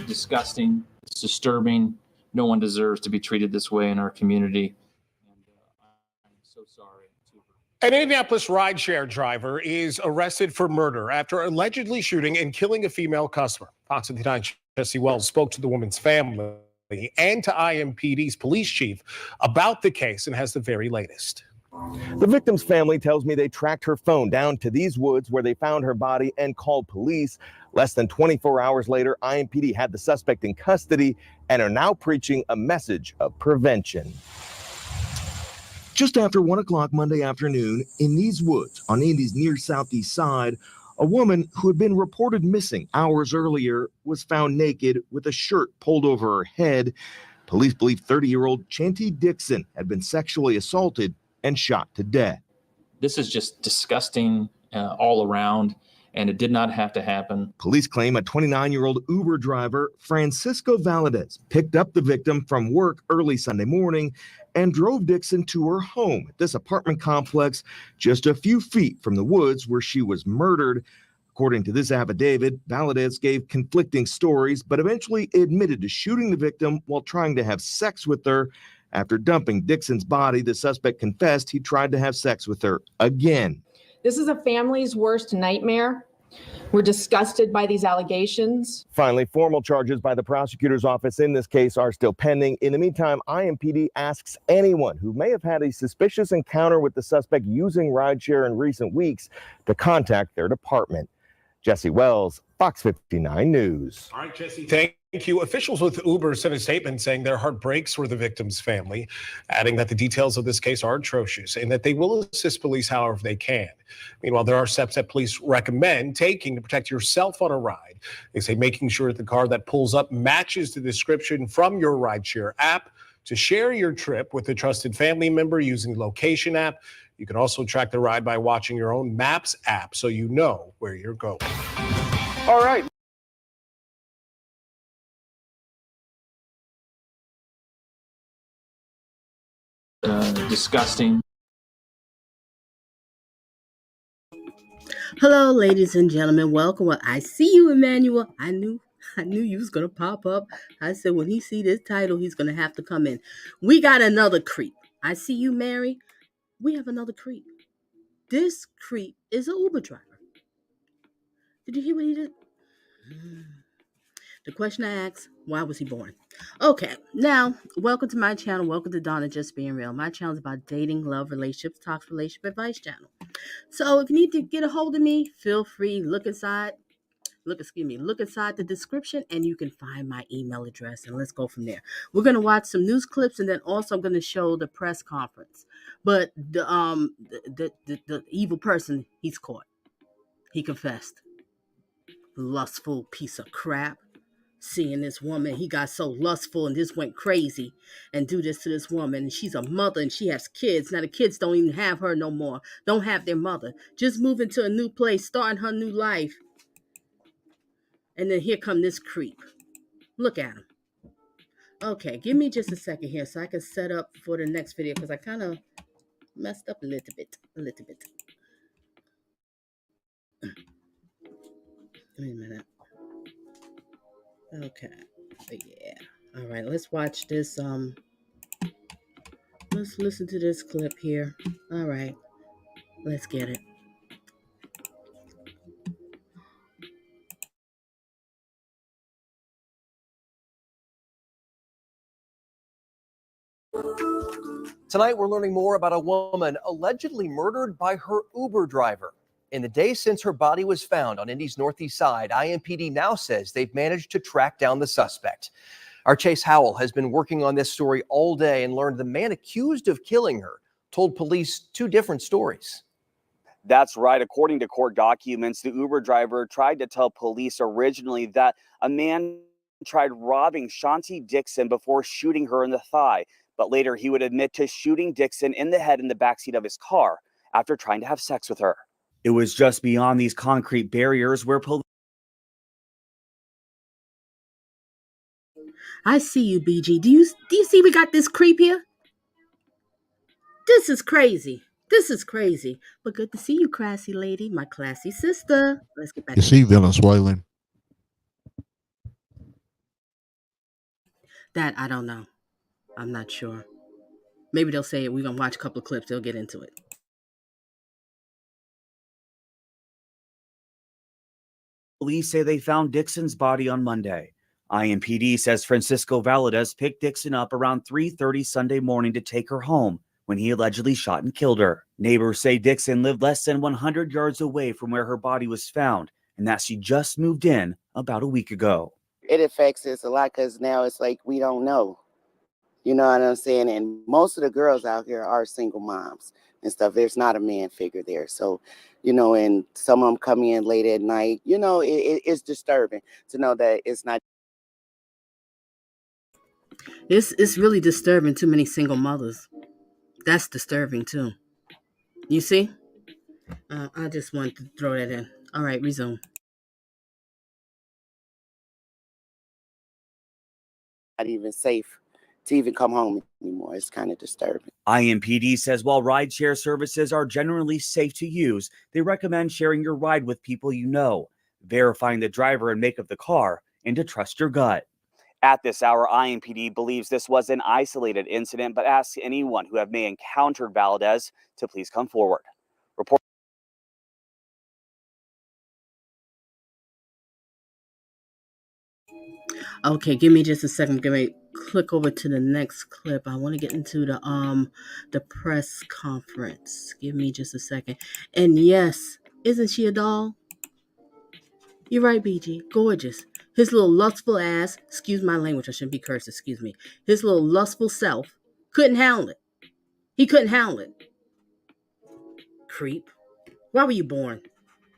disgusting. It's disturbing. No one deserves to be treated this way in our community. And I'm so sorry. An Indianapolis rideshare driver is arrested for murder after allegedly shooting and killing a female customer. Fox 59's Jesse Wells spoke to the woman's family and to IMPD's police chief about the case and has the very latest. The victim's family tells me they tracked her phone down to these woods where they found her body and called police. Less than 24 hours later, IMPD had the suspect in custody and are now preaching a message of prevention. Just after 1 o'clock Monday afternoon, in these woods on Indy's near southeast side, a woman who had been reported missing hours earlier was found naked with a shirt pulled over her head. Police believe 30-year-old Chanti Dixon had been sexually assaulted and shot to death. This is just disgusting all around, and it did not have to happen. Police claim a 29-year-old Uber driver, Francisco Valadez, picked up the victim from work early Sunday morning and drove Dixon to her home at this apartment complex just a few feet from the woods where she was murdered. According to this affidavit, Valadez gave conflicting stories, but eventually admitted to shooting the victim while trying to have sex with her. After dumping Dixon's body, the suspect confessed he tried to have sex with her again. This is a family's worst nightmare. We're disgusted by these allegations. Finally, formal charges by the prosecutor's office in this case are still pending. In the meantime, IMPD asks anyone who may have had a suspicious encounter with the suspect using rideshare in recent weeks to contact their department. Jesse Wells, Fox 59 News. All right, Jesse, thank you. Officials with Uber sent a statement saying their heart breaks for the victim's family, adding that the details of this case are atrocious and that they will assist police however they can. Meanwhile, there are steps that police recommend taking to protect yourself on a ride. They say making sure that the car that pulls up matches the description from your rideshare app, to share your trip with a trusted family member using the location app. You can also track the ride by watching your own Maps app so you know where you're going. All right. Disgusting. Hello, ladies and gentlemen. Welcome. Well, I see you, Emmanuel. I knew you was gonna pop up. I said when he see this title, he's gonna have to come in. We got another creep. I see you, Mary. We have another creep. This creep is an Uber driver. Did you hear what he did? The question I asked, why was he born? Okay, now, welcome to my channel. Welcome to Donna Just Being Real. My channel is about dating, love, relationships, talks, relationship advice channel. So if you need to get a hold of me, feel free, look inside the description and you can find my email address and let's go from there. We're going to watch some news clips and then also I'm going to show the press conference. But the evil person, he's caught. He confessed. Lustful piece of crap. Seeing this woman, he got so lustful and just went crazy and do this to this woman. And she's a mother and she has kids. Now the kids don't even have her no more. Don't have their mother. Just moving to a new place, starting her new life. And then here come this creep. Look at him. Okay, give me just a second here so I can set up for the next video because I kind of messed up a little bit. Wait a minute. Okay. Yeah. All right, let's watch this. Let's listen to this clip here. All right. Let's get it. Tonight, we're learning more about a woman allegedly murdered by her Uber driver. In the days since her body was found on Indy's northeast side, IMPD now says they've managed to track down the suspect. Our Chase Howell has been working on this story all day and learned the man accused of killing her told police two different stories. That's right. According to court documents, the Uber driver tried to tell police originally that a man tried robbing Chanti Dixon before shooting her in the thigh. But later he would admit to shooting Dixon in the head in the backseat of his car after trying to have sex with her. It was just beyond these concrete barriers where police. I see you, BG. Do you see we got this creep here? This is crazy. This is crazy. But good to see you, classy lady, my classy sister. Let's get back. You see Venezuelan. That I don't know. I'm not sure. Maybe they'll say it. We're going to watch a couple of clips. They'll get into it. Police say they found Dixon's body on Monday. IMPD says Francisco Valadez picked Dixon up around 3:30 Sunday morning to take her home when he allegedly shot and killed her. Neighbors say Dixon lived less than 100 yards away from where her body was found and that she just moved in about a week ago. It affects us a lot because now it's like we don't know. You know what I'm saying? And most of the girls out here are single moms and stuff. There's not a man figure there. So, and some of them come in late at night. It's disturbing to know that it's not. It's really disturbing. Too many single mothers. That's disturbing too. You see? I just wanted to throw that in. All right, resume. Not even safe to even come home anymore. It's kind of disturbing. IMPD says while rideshare services are generally safe to use, they recommend sharing your ride with people you know, verifying the driver and make of the car, and to trust your gut. At this hour, IMPD believes this was an isolated incident, but asks anyone who may encountered Valadez to please come forward. Report. Okay, give me just a second. Give me click over to the next clip. I want to get into the press conference. Give me just a second. And yes, isn't she a doll? You're right, BG. Gorgeous. His little lustful ass, excuse my language, I shouldn't be cursed, excuse me. His little lustful self couldn't handle it. He couldn't handle it. Creep. Why were you born?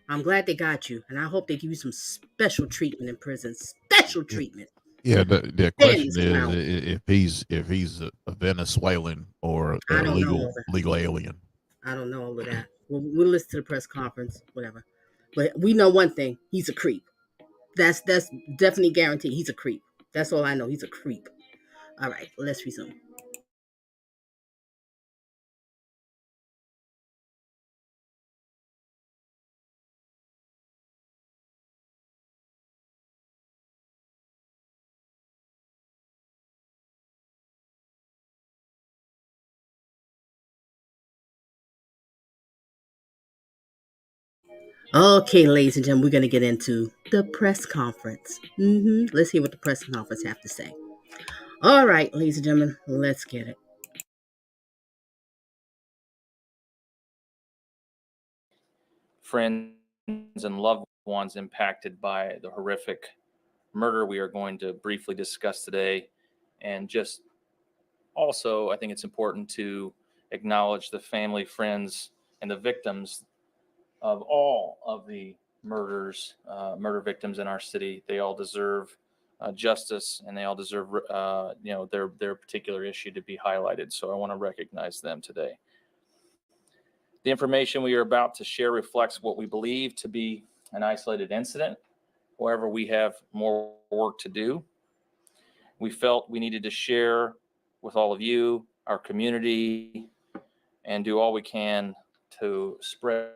I'm glad they got you, and I hope they give you some special treatment in prison. Special treatment. Yeah, the question Panties is around. if he's a Venezuelan or I a don't know all that. legal alien. I don't know all of that. We'll listen to the press conference, whatever. But we know one thing: he's a creep. That's definitely guaranteed. He's a creep. That's all I know. He's a creep. All right, let's resume. Okay, ladies and gentlemen, we're going to get into the press conference. Let's hear what the press conference have to say. All right, ladies and gentlemen, let's get it. Friends and loved ones impacted by the horrific murder we are going to briefly discuss today. And just also, I think it's important to acknowledge the family, friends, and the victims of all of the murder victims in our city. They all deserve justice, and they all deserve, their particular issue to be highlighted. So I want to recognize them today. The information we are about to share reflects what we believe to be an isolated incident. However, we have more work to do. We felt we needed to share with all of you, our community, and do all we can to spread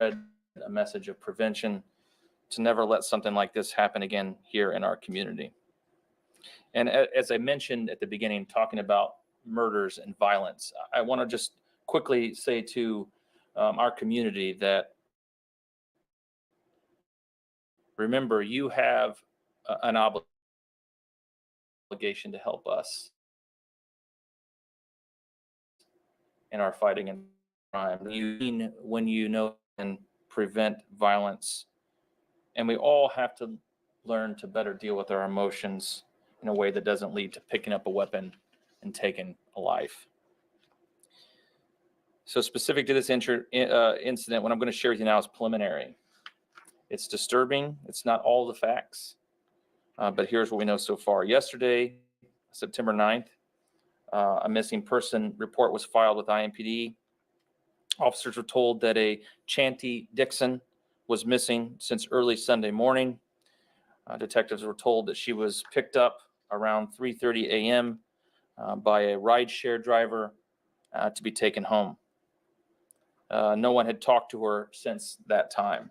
a message of prevention, to never let something like this happen again here in our community. And as I mentioned at the beginning, talking about murders and violence, I want to just quickly say to our community that remember, you have an obligation to help us in our fight against crime. When you know and prevent violence, and we all have to learn to better deal with our emotions in a way that doesn't lead to picking up a weapon and taking a life. So specific to this incident, what I'm going to share with you now is preliminary. It's disturbing. It's not all the facts, but here's what we know so far. Yesterday, September 9th, a missing person report was filed with IMPD. Officers were told that a Chanti Dixon was missing since early Sunday morning. Detectives were told that she was picked up around 3:30 a.m. By a rideshare driver to be taken home. No one had talked to her since that time.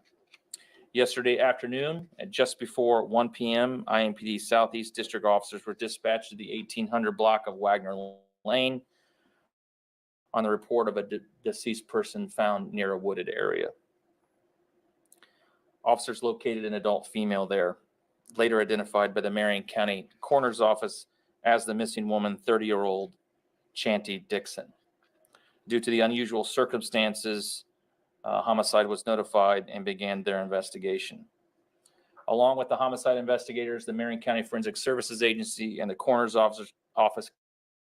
Yesterday afternoon at just before 1 p.m., IMPD Southeast District officers were dispatched to the 1800 block of Wagner Lane on the report of a deceased person found near a wooded area. Officers located an adult female there, later identified by the Marion County Coroner's Office as the missing woman, 30-year-old Chanti Dixon. Due to the unusual circumstances, homicide was notified and began their investigation. Along with the homicide investigators, the Marion County Forensic Services Agency and the Coroner's Office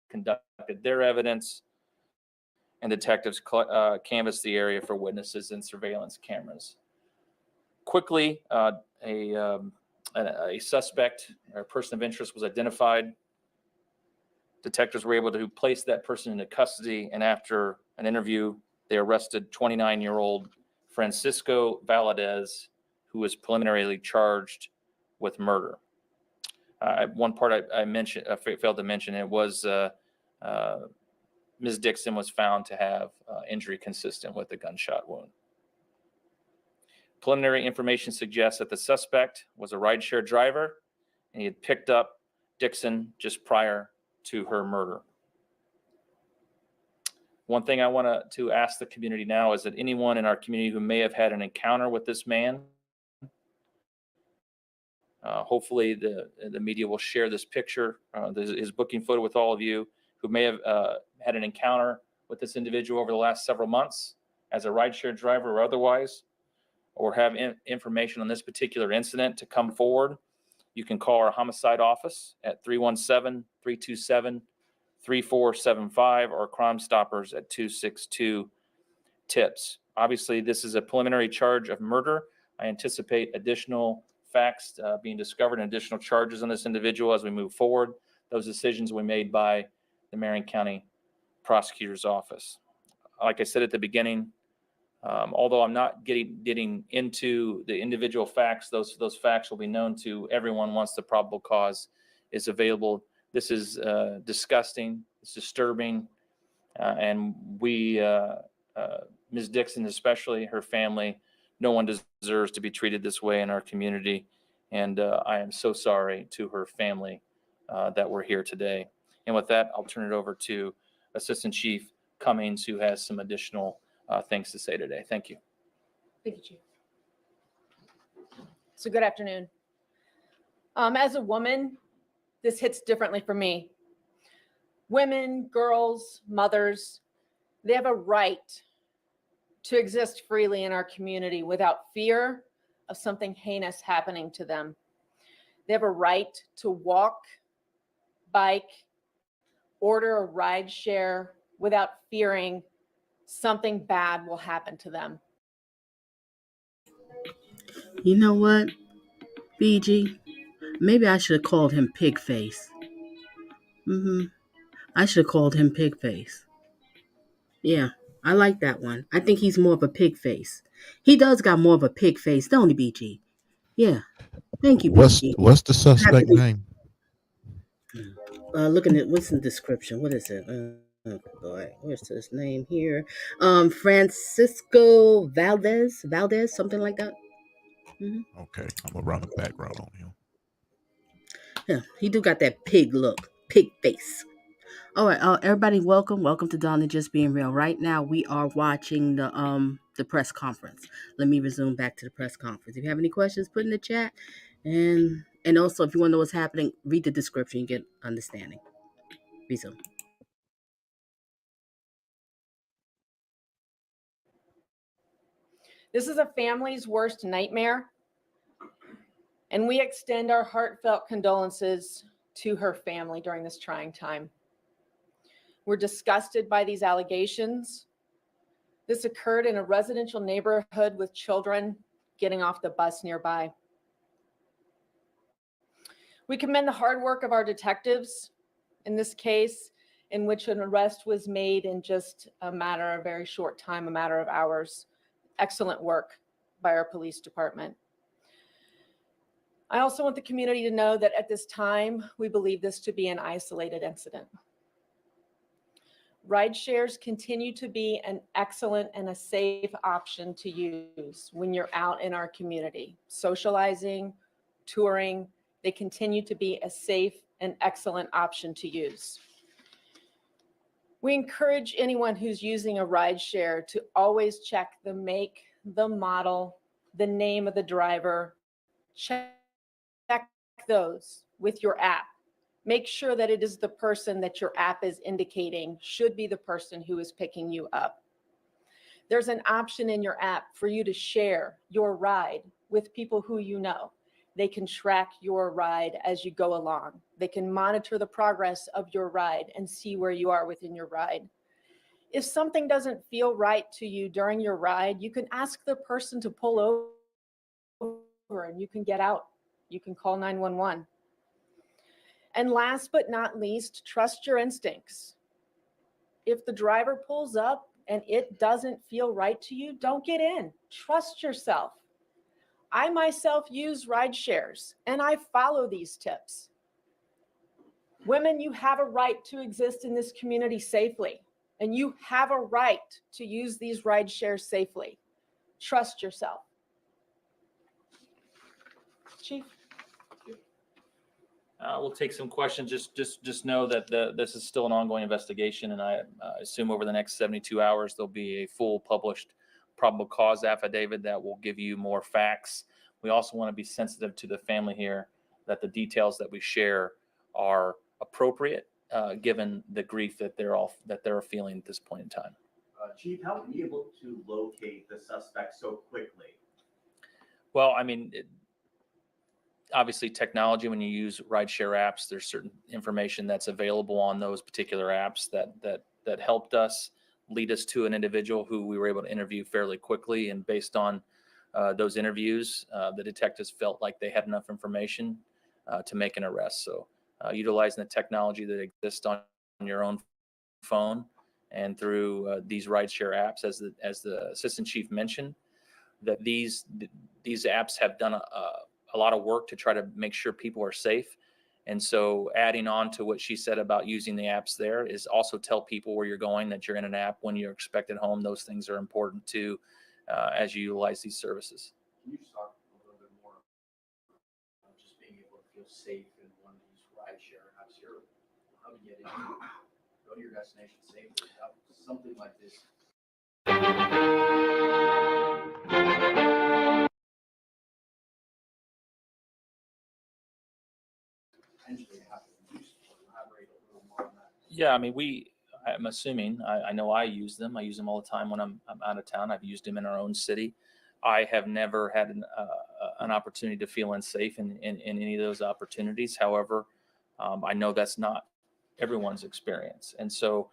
conducted their evidence, and detectives canvassed the area for witnesses and surveillance cameras. Quickly, a suspect or person of interest was identified. Detectives were able to place that person into custody, and after an interview, they arrested 29-year-old Francisco Valadez, who was preliminarily charged with murder. One part I mentioned, I failed to mention, it was Ms. Dixon was found to have injury consistent with a gunshot wound. Preliminary information suggests that the suspect was a rideshare driver, and he had picked up Dixon just prior to her murder. One thing I want to ask the community now is that anyone in our community who may have had an encounter with this man, hopefully the media will share this picture, his booking photo with all of you who may have had an encounter with this individual over the last several months as a rideshare driver or otherwise, or have information on this particular incident to come forward. You can call our homicide office at 317-327-3475 or Crime Stoppers at 262-TIPS. Obviously, this is a preliminary charge of murder. I anticipate additional facts being discovered and additional charges on this individual as we move forward. Those decisions were made by the Marion County Prosecutor's Office. Like I said at the beginning, although I'm not getting into the individual facts, those facts will be known to everyone once the probable cause is available. This is disgusting. It's disturbing, and we, Ms. Dixon, especially her family, no one deserves to be treated this way in our community. And I am so sorry to her family that we're here today. And with that, I'll turn it over to Assistant Chief Cummings, who has some additional things to say today. Thank you. Thank you, Chief. So good afternoon. As a woman, this hits differently for me. Women, girls, mothers, they have a right to exist freely in our community without fear of something heinous happening to them. They have a right to walk, bike, order a ride share without fearing something bad will happen to them. You know what, BG? Maybe I should have called him Pigface. I should have called him Pigface. Yeah, I like that one. I think he's more of a pig face. He does got more of a pig face, don't he, BG? Yeah. Thank you, BG. What's the suspect name? Looking at what's the description. What is it? Oh boy, where's his name here? Francisco Valadez, something like that. Okay, I'm gonna run a background on him. Yeah, he do got that pig look, pig face. All right, everybody, welcome to Donna Just Being Real. Right now, we are watching the press conference. Let me resume back to the press conference. If you have any questions, put in the chat, and also if you want to know what's happening, read the description. You get understanding. Resume. This is a family's worst nightmare, and we extend our heartfelt condolences to her family during this trying time. We're disgusted by these allegations. This occurred in a residential neighborhood with children getting off the bus nearby. We commend the hard work of our detectives in this case, in which an arrest was made in just a very short time, a matter of hours. Excellent work by our police department. I also want the community to know that at this time, we believe this to be an isolated incident. Ride shares continue to be an excellent and a safe option to use when you're out in our community. Socializing, touring, they continue to be a safe and excellent option to use. We encourage anyone who's using a ride share to always check the make, the model, the name of the driver. Check those with your app. Make sure that it is the person that your app is indicating should be the person who is picking you up. There's an option in your app for you to share your ride with people who you know. They can track your ride as you go along. They can monitor the progress of your ride and see where you are within your ride. If something doesn't feel right to you during your ride, you can ask the person to pull over and you can get out. You can call 911. And last but not least, trust your instincts. If the driver pulls up and it doesn't feel right to you, don't get in. Trust yourself. I myself use ride shares and I follow these tips. Women, you have a right to exist in this community safely, and you have a right to use these ride shares safely. Trust yourself. Chief. We'll take some questions. Just know that this is still an ongoing investigation, and I assume over the next 72 hours there'll be a full published probable cause affidavit that will give you more facts. We also want to be sensitive to the family here that the details that we share are appropriate given the grief that they're feeling at this point in time. Chief, how were you able to locate the suspect so quickly? Well, I mean, obviously technology, when you use rideshare apps, there's certain information that's available on those particular apps that helped us lead us to an individual who we were able to interview fairly quickly. And based on those interviews, the detectives felt like they had enough information to make an arrest. So utilizing the technology that exists on your own phone and through these rideshare apps, as the assistant chief mentioned, that these apps have done a lot of work to try to make sure people are safe. And so adding on to what she said about using the apps there is also tell people where you're going, that you're in an app, when you're expected home. Those things are important too as you utilize these services. Can you just talk a little bit more about just being able to feel safe in one of these rideshare apps here? How to get in, go to your destination safely without something like this? Yeah, I mean, I'm assuming, I know I use them. I use them all the time when I'm out of town. I've used them in our own city. I have never had an opportunity to feel unsafe in any of those opportunities. However, I know that's not everyone's experience. And so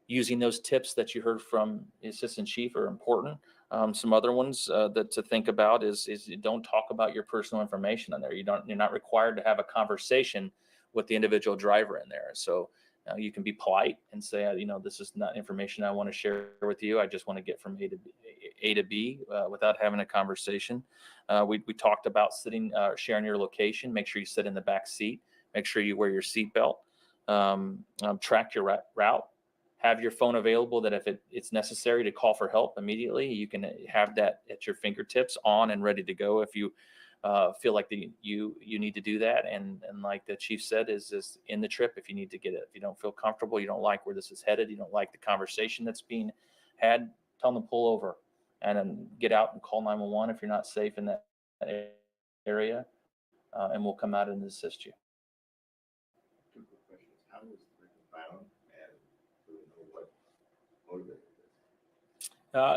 using those tips that you heard from the assistant chief are important. Some other ones that to think about is you don't talk about your personal information on there. You're not required to have a conversation with the individual driver in there. So you can be polite and say, this is not information I want to share with you. I just want to get from A to B without having a conversation. We talked about sharing your location. Make sure you sit in the back seat. Make sure you wear your seatbelt. Track your route. Have your phone available that if it's necessary to call for help immediately, you can have that at your fingertips, on and ready to go if you feel like you need to do that. And like the chief said, is in the trip if you need to get it. If you don't feel comfortable, you don't like where this is headed, you don't like the conversation that's being had, tell them to pull over and then get out and call 911 if you're not safe in that area, and we'll come out and assist you. Two quick questions. How was the victim found, and do we know what motivated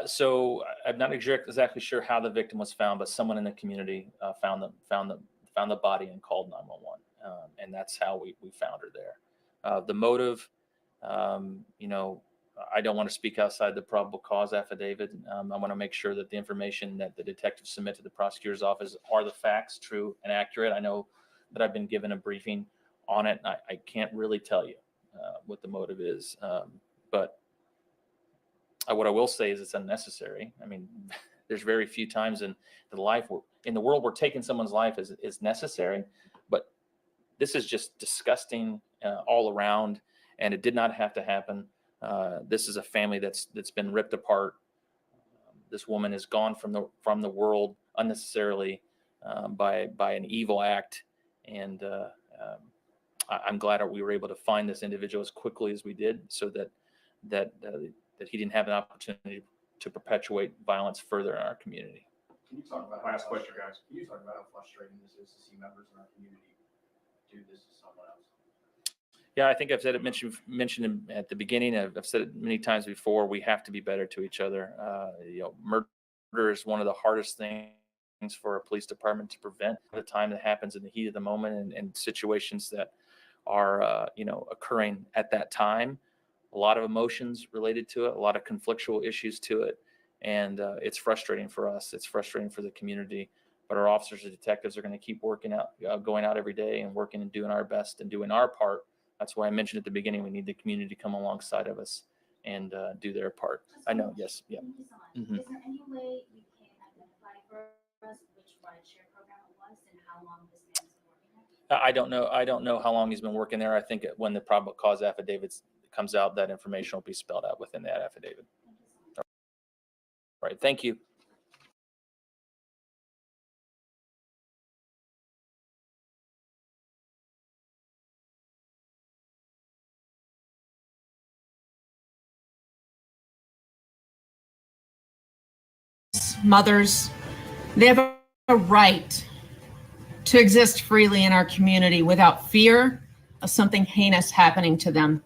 this? So I'm not exactly sure how the victim was found, but someone in the community found the body and called 911, and that's how we found her there. The motive, I don't want to speak outside the probable cause affidavit. I want to make sure that the information that the detectives submit to the prosecutor's office are the facts, true and accurate. I know that I've been given a briefing on it, and I can't really tell you what the motive is, but what I will say is it's unnecessary. I mean, there's very few times in the world where taking someone's life is necessary, but this is just disgusting all around. and it did not have to happen. This is a family that's been ripped apart. This woman is gone from the world unnecessarily by an evil act, and I'm glad that we were able to find this individual as quickly as we did, so that he didn't have an opportunity to perpetuate violence further in our community. Can you talk about last question, guys? Can you talk about how frustrating this is to see members in our community do this to someone else? Yeah, I think I've said it, mentioned at the beginning. I've said it many times before. We have to be better to each other. Murder is one of the hardest things for a police department to prevent. The time that happens in the heat of the moment, and situations that are occurring at that time. A lot of emotions related to it, a lot of conflictual issues to it, and it's frustrating for us. It's frustrating for the community. But our officers and detectives are going to keep working out, going out every day and working and doing our best and doing our part. That's why I mentioned at the beginning, we need the community to come alongside of us and do their part. I know, yes, yeah. Is there any way you can identify for us which rideshare program it was and how long this man's been working there? I don't know. I don't know how long he's been working there. I think when the probable cause affidavit comes out, that information will be spelled out within that affidavit. All right. Thank you. Mothers, they have a right to exist freely in our community without fear of something heinous happening to them.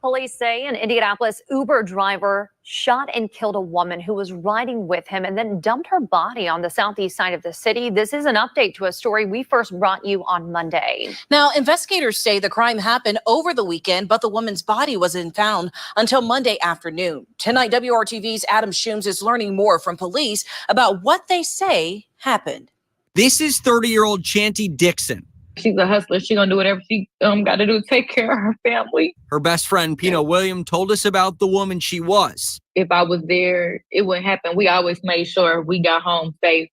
Police say an Indianapolis Uber driver shot and killed a woman who was riding with him and then dumped her body on the southeast side of the city. This is an update to a story we first brought you on Monday. Now, investigators say the crime happened over the weekend, but the woman's body wasn't found until Monday afternoon. Tonight, WRTV's Adam Shooms is learning more from police about what they say happened. This is 30-year-old Chanti Dixon. She's a hustler. She's going to do whatever she got to do to take care of her family. Her best friend, Pino William, told us about the woman she was. If I was there, it wouldn't happen. We always made sure we got home safe.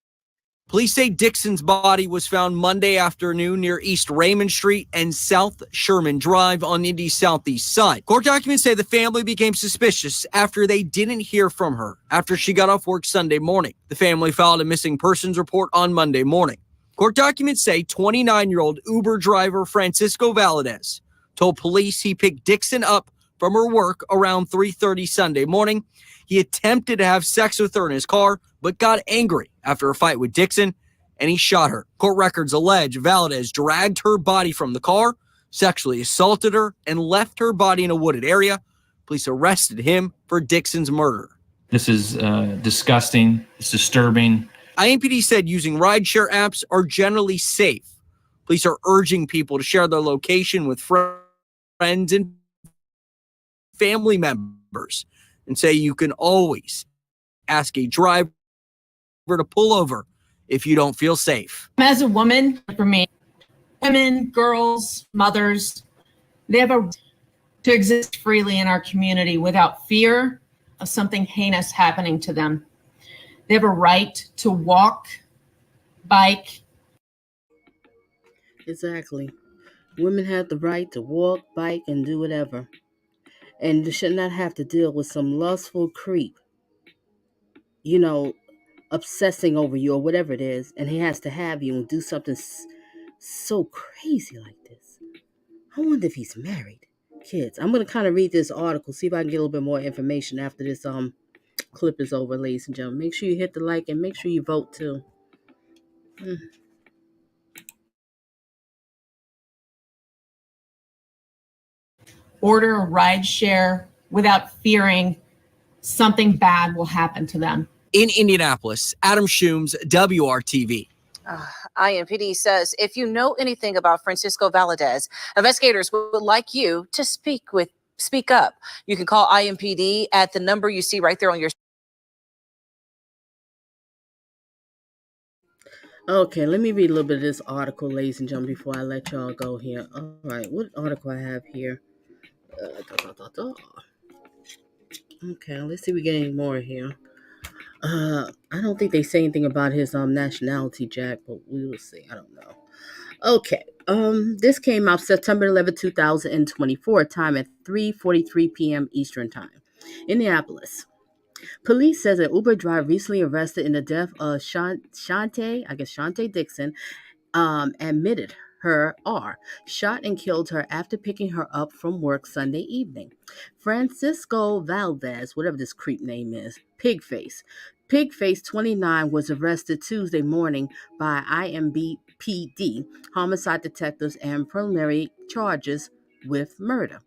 Police say Dixon's body was found Monday afternoon near East Raymond Street and South Sherman Drive on Indy's southeast side. Court documents say the family became suspicious after they didn't hear from her after she got off work Sunday morning. The family filed a missing persons report on Monday morning. Court documents say 29-year-old Uber driver Francisco Valadez told police he picked Dixon up from her work around 3:30 Sunday morning. He attempted to have sex with her in his car, but got angry after a fight with Dixon, and he shot her. Court records allege Valadez dragged her body from the car, sexually assaulted her, and left her body in a wooded area. Police arrested him for Dixon's murder. This is disgusting. It's disturbing. IMPD said using rideshare apps are generally safe. Police are urging people to share their location with friends and family members and say you can always ask a driver to pull over if you don't feel safe. As a woman, for me, women, girls, mothers, they have a right to exist freely in our community without fear of something heinous happening to them. They have a right to walk, bike. Exactly. Women have the right to walk, bike, and do whatever. And they should not have to deal with some lustful creep, obsessing over you or whatever it is, and he has to have you and do something so crazy like this. I wonder if he's married. Kids, I'm going to kind of read this article, see if I can get a little bit more information after this clip is over, ladies and gentlemen. Make sure you hit the like and make sure you vote too. Order a ride share without fearing something bad will happen to them. In Indianapolis, Adam Shooms, WRTV. IMPD says if you know anything about Francisco Valadez, investigators would like you to speak up. You can call IMPD at the number you see right there on your. Okay, let me read a little bit of this article, ladies and gentlemen, before I let y'all go here. All right, what article I have here? Okay, let's see if we get any more here. I don't think they say anything about his nationality, Jack, but we will see. I don't know. Okay. This came out September 11, 2024, time at 3:43 p.m. Eastern Time. Indianapolis. Police says an Uber driver recently arrested in the death of Shanti Dixon admitted her shot and killed her after picking her up from work Sunday evening. Francisco Valdez, whatever this creep name is, Pigface 29 was arrested Tuesday morning by IMPD homicide detectives and preliminary charges with murder.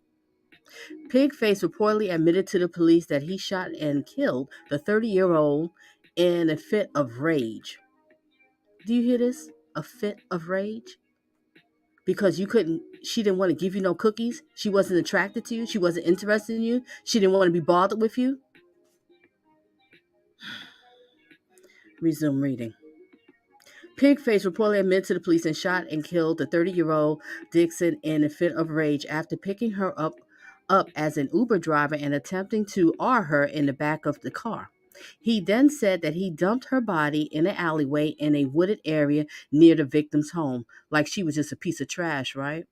Pigface reportedly admitted to the police that he shot and killed the 30-year-old in a fit of rage. Do you hear this? A fit of rage? Because she didn't want to give you no cookies. She wasn't attracted to you. She wasn't interested in you. She didn't want to be bothered with you. Resume reading. Pigface reportedly admitted to the police and shot and killed the 30-year-old Dixon in a fit of rage after picking her up as an Uber driver and attempting to her in the back of the car. He then said that he dumped her body in an alleyway in a wooded area near the victim's home, like she was just a piece of trash, right?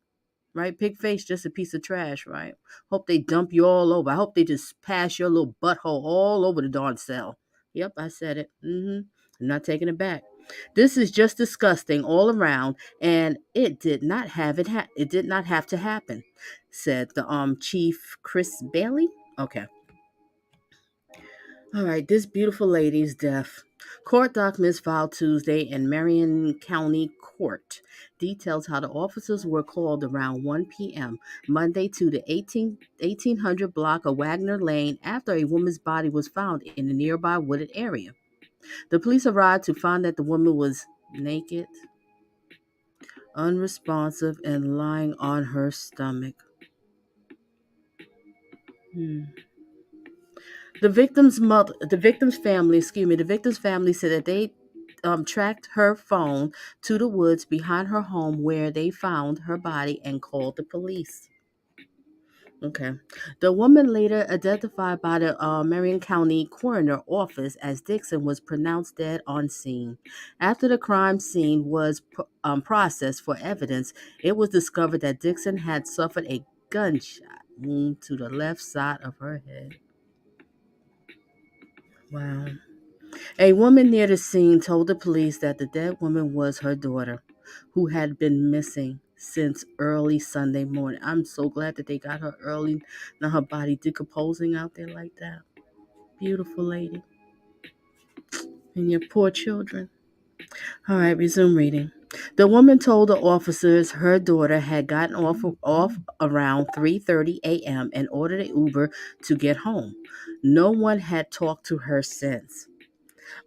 Right? Pigface, just a piece of trash, right? Hope they dump you all over. I hope they just pass your little butthole all over the darn cell. Yep, I said it. I'm not taking it back. This is just disgusting all around, and it did not have to happen, said the chief Chris Bailey. Okay. All right, this beautiful lady's death. Court documents filed Tuesday in Marion County Court details how the officers were called around 1 p.m. Monday to the 1800 block of Wagner Lane after a woman's body was found in a nearby wooded area. The police arrived to find that the woman was naked, unresponsive, and lying on her stomach. The victim's family said that they tracked her phone to the woods behind her home where they found her body and called the police. Okay. The woman, later identified by the Marion County Coroner Office as Dixon, was pronounced dead on scene. After the crime scene was processed for evidence, it was discovered that Dixon had suffered a gunshot wound to the left side of her head. Wow. A woman near the scene told the police that the dead woman was her daughter, who had been missing since early Sunday morning. I'm so glad that they got her early. Now her body decomposing out there like that. Beautiful lady. And your poor children. All right, resume reading. The woman told the officers her daughter had gotten off around 3:30 a.m. and ordered an Uber to get home. No one had talked to her since.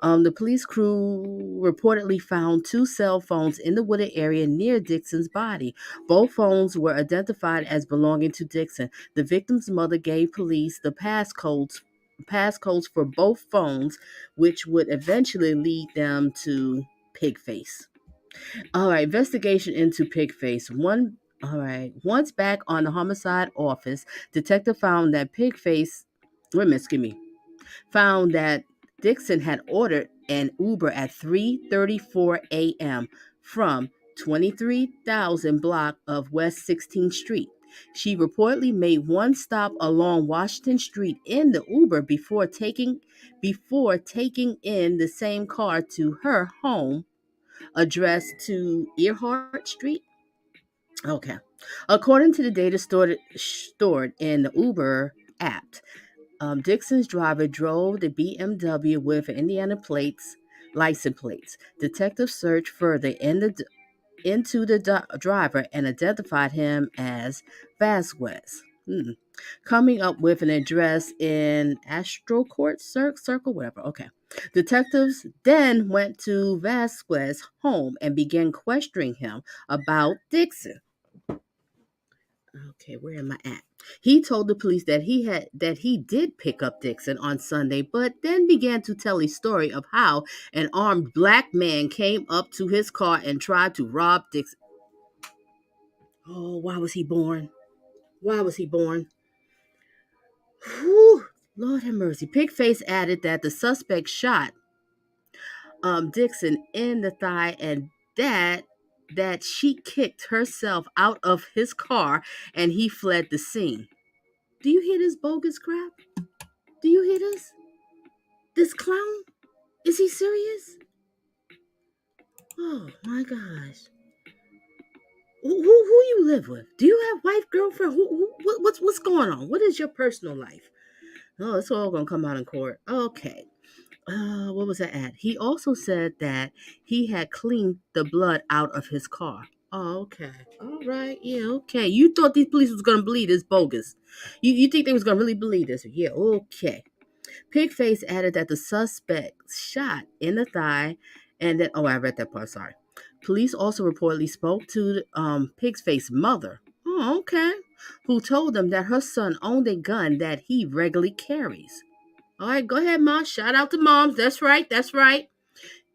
The police crew reportedly found 2 cell phones in the wooded area near Dixon's body. Both phones were identified as belonging to Dixon. The victim's mother gave police the passcodes for both phones, which would eventually lead them to Pigface. All right, investigation into Pigface. Once back on the homicide office, detective found that found that Dixon had ordered an Uber at 3:34 a.m. from 23,000 block of West 16th Street. She reportedly made one stop along Washington Street in the Uber before taking in the same car to her home address to Earhart Street. Okay. According to the data stored in the Uber app, Dixon's driver drove the BMW with Indiana license plates. Detectives searched further into the driver and identified him as Vasquez. Coming up with an address in Astro Court Circle, whatever. Okay. Detectives then went to Vasquez's home and began questioning him about Dixon. Okay, where am I at? He told the police that he did pick up Dixon on Sunday, but then began to tell a story of how an armed black man came up to his car and tried to rob Dixon. Oh, why was he born? Whew, Lord have mercy. Pigface added that the suspect shot Dixon in the thigh and that that she kicked herself out of his car and he fled the scene. Do you hear this bogus crap? Do you hear this? This clown? Is he serious? Oh my gosh. Who you live with? Do you have wife, girlfriend? What's going on? What is your personal life? Oh, it's all gonna come out in court. Okay. What was that at? He also said that he had cleaned the blood out of his car. Oh, okay. All right. Yeah, okay. You thought these police was gonna believe this bogus. You think they was gonna really believe this? Yeah, okay. Pigface added that the suspect shot in the thigh and that, oh, I read that part, sorry. Police also reportedly spoke to Pigface's mother, oh, okay, who told them that her son owned a gun that he regularly carries. All right, go ahead, Mom. Shout out to moms. That's right. That's right.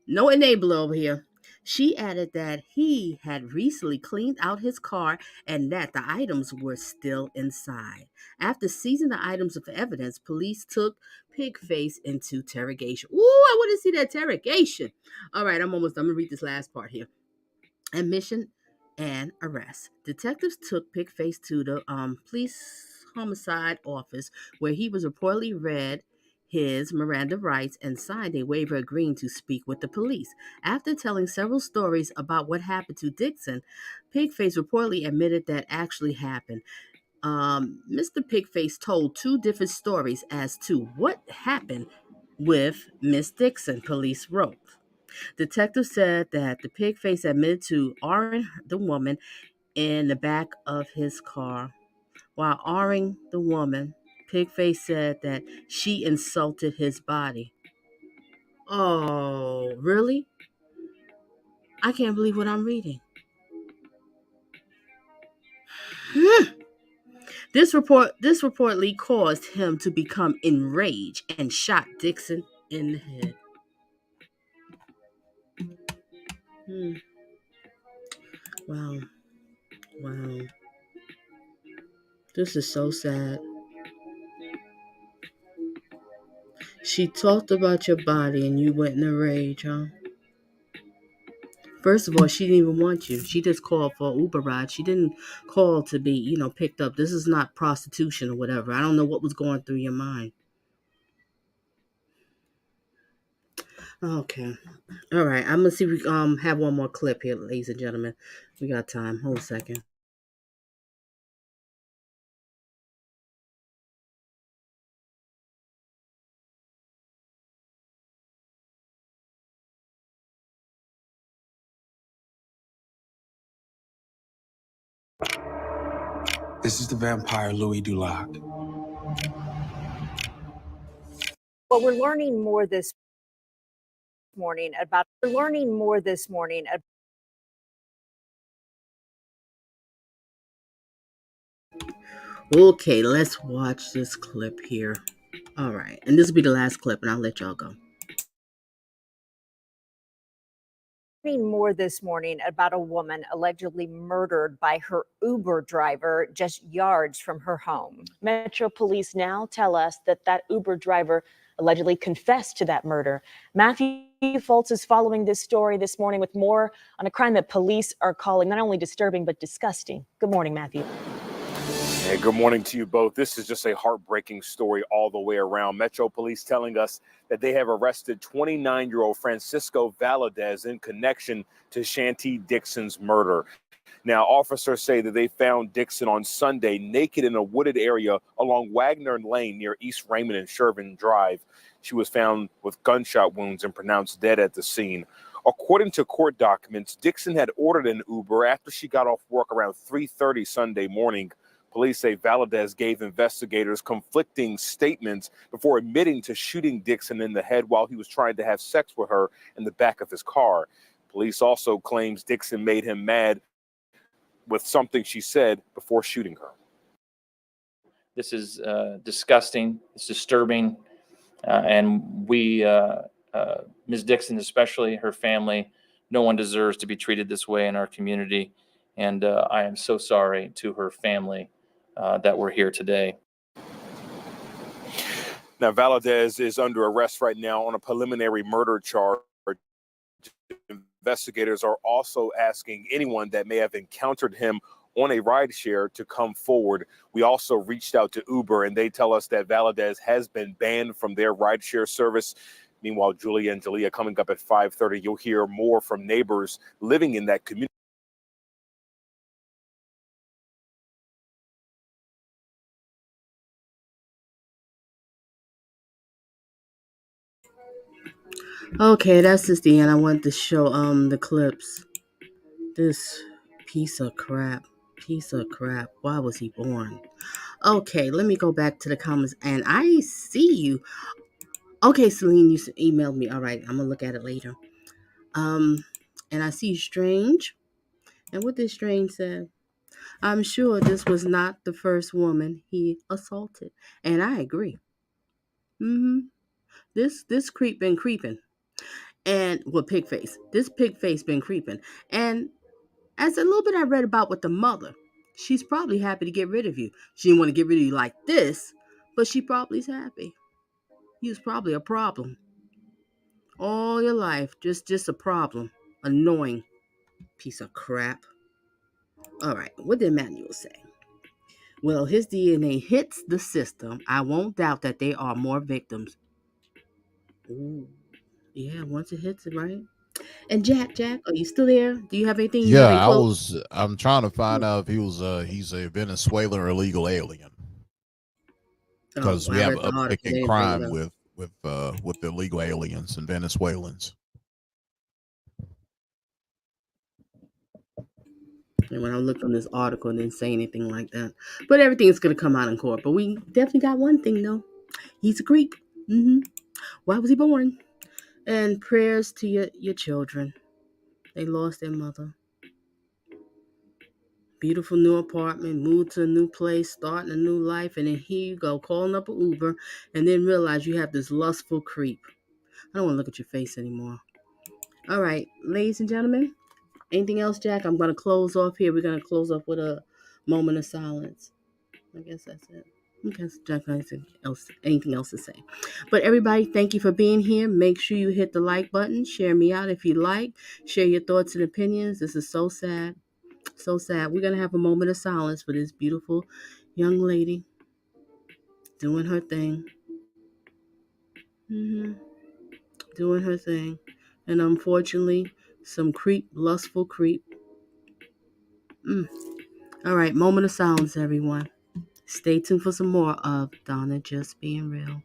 No enabler over here. She added that he had recently cleaned out his car and that the items were still inside. After seizing the items of evidence, police took Pigface into interrogation. Ooh, I want to see that interrogation. All right, I'm going to read this last part here. Admission and arrest. Detectives took Pigface to the police homicide office where he was reportedly read his Miranda rights and signed a waiver agreeing to speak with the police. After telling several stories about what happened to Dixon, Pigface reportedly admitted that actually happened. Mr. Pigface told two different stories as to what happened with Miss Dixon, police wrote. Detectives said that the Pigface admitted to R-ing the woman in the back of his car. While R-ing the woman, Pigface said that she insulted his body. Oh, really? I can't believe what I'm reading. This reportedly caused him to become enraged and shot Dixon in the head. Wow. Wow. This is so sad. She talked about your body and you went in a rage, huh? First of all, she didn't even want you. She just called for an Uber ride. She didn't call to be, picked up. This is not prostitution or whatever. I don't know what was going through your mind. Okay. All right. I'm gonna see if we have one more clip here, ladies and gentlemen. We got time. Hold a second. This is the vampire Louis Dulac. Well, we're learning more this morning about. Okay, let's watch this clip here. All right. And this will be the last clip, and I'll let y'all go. More this morning about a woman allegedly murdered by her Uber driver just yards from her home. Metro Police now tell us that Uber driver allegedly confessed to that murder. Matthew Foltz is following this story this morning with more on a crime that police are calling not only disturbing but disgusting. Good morning, Matthew. Hey, good morning to you both. This is just a heartbreaking story all the way around. Metro Police telling us that they have arrested 29-year-old Francisco Valadez in connection to Chanti Dixon's murder. Now, officers say that they found Dixon on Sunday naked in a wooded area along Wagner Lane near East Raymond and Sherman Drive. She was found with gunshot wounds and pronounced dead at the scene. According to court documents, Dixon had ordered an Uber after she got off work around 3:30 Sunday morning. Police say Valadez gave investigators conflicting statements before admitting to shooting Dixon in the head while he was trying to have sex with her in the back of his car. Police also claims Dixon made him mad with something she said before shooting her. This is disgusting. It's disturbing. And we, Ms. Dixon especially, her family, no one deserves to be treated this way in our community. And I am so sorry to her family that we're here today. Now, Valadez is under arrest right now on a preliminary murder charge. Investigators are also asking anyone that may have encountered him on a rideshare to come forward. We also reached out to Uber, and they tell us that Valadez has been banned from their rideshare service. Meanwhile, Julia and Jalea, coming up at 5:30, you'll hear more from neighbors living in that community. Okay, that's just the end. I want to show the clips. This piece of crap. Piece of crap. Why was he born? Okay, let me go back to the comments. And I see you. Okay, Celine, you emailed me. All right, I'm gonna look at it later. And I see Strange. And what did Strange say? I'm sure this was not the first woman he assaulted. And I agree. This creep been creeping. And well, pig face. This pig face been creeping. And as a little bit I read about with the mother, she's probably happy to get rid of you. She didn't want to get rid of you like this, but she probably is happy. You was probably a problem. All your life, just a problem. Annoying piece of crap. All right, what did Manuel say? Well, his DNA hits the system. I won't doubt that there are more victims. Ooh, yeah, once it hits it, right? And Jack, are you still there? Do you have anything you haven't closed? I'm trying to find out if he's a Venezuelan or illegal alien. Because we have an uptick in crime with the illegal aliens and Venezuelans. And when I looked on this article, it didn't say anything like that. But everything's going to come out in court. But we definitely got one thing, though. He's a creep. Why was he born? And prayers to your children. They lost their mother. Beautiful new apartment, moved to a new place, starting a new life, and then here you go, calling up an Uber, and then realize you have this lustful creep. I don't want to look at your face anymore. All right, ladies and gentlemen, anything else, Jack? I'm going to close off here. We're going to close off with a moment of silence. I guess that's it. Okay, Jack, anything else to say? But everybody, thank you for being here. Make sure you hit the like button. Share me out if you like. Share your thoughts and opinions. This is so sad. So sad. We're going to have a moment of silence for this beautiful young lady doing her thing. Doing her thing. And unfortunately, some lustful creep. All right, moment of silence, everyone. Stay tuned for some more of Donna Just Being Real.